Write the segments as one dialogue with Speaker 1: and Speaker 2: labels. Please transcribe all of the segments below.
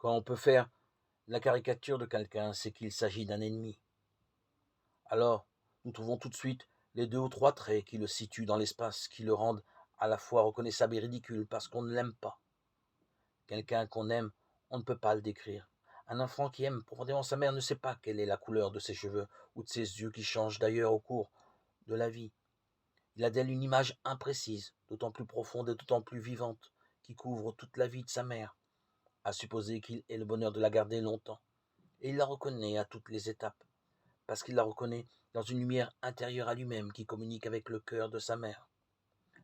Speaker 1: Quand on peut faire la caricature de quelqu'un, c'est qu'il s'agit d'un ennemi. Alors, nous trouvons tout de suite les 2 ou 3 traits qui le situent dans l'espace, qui le rendent à la fois reconnaissable et ridicule parce qu'on ne l'aime pas. Quelqu'un qu'on aime, on ne peut pas le décrire. Un enfant qui aime profondément sa mère ne sait pas quelle est la couleur de ses cheveux ou de ses yeux qui changent d'ailleurs au cours de la vie. Il a d'elle une image imprécise, d'autant plus profonde et d'autant plus vivante, qui couvre toute la vie de sa mère, à supposer qu'il ait le bonheur de la garder longtemps. Et il la reconnaît à toutes les étapes, parce qu'il la reconnaît dans une lumière intérieure à lui-même qui communique avec le cœur de sa mère.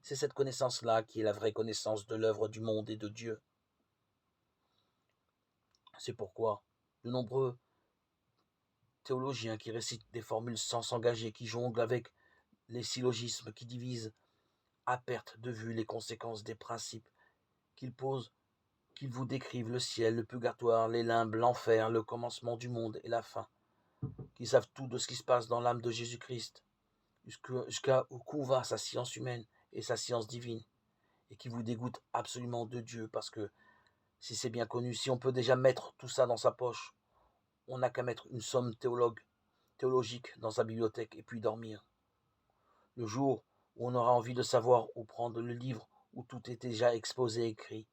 Speaker 1: C'est cette connaissance-là qui est la vraie connaissance de l'œuvre du monde et de Dieu. C'est pourquoi de nombreux théologiens qui récitent des formules sans s'engager, qui jonglent avec les syllogismes, qui divisent à perte de vue les conséquences des principes qu'ils posent, qu'ils vous décrivent le ciel, le purgatoire, les limbes, l'enfer, le commencement du monde et la fin, qui savent tout de ce qui se passe dans l'âme de Jésus-Christ, jusqu'à où va sa science humaine et sa science divine, et qui vous dégoûtent absolument de Dieu, parce que si c'est bien connu, si on peut déjà mettre tout ça dans sa poche, on n'a qu'à mettre une somme théologique dans sa bibliothèque et puis dormir. Le jour où on aura envie de savoir où prendre le livre où tout est déjà exposé et écrit,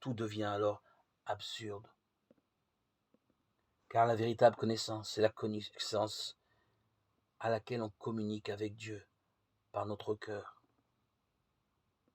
Speaker 1: tout devient alors absurde. Car la véritable connaissance, c'est la connaissance à laquelle on communique avec Dieu par notre cœur.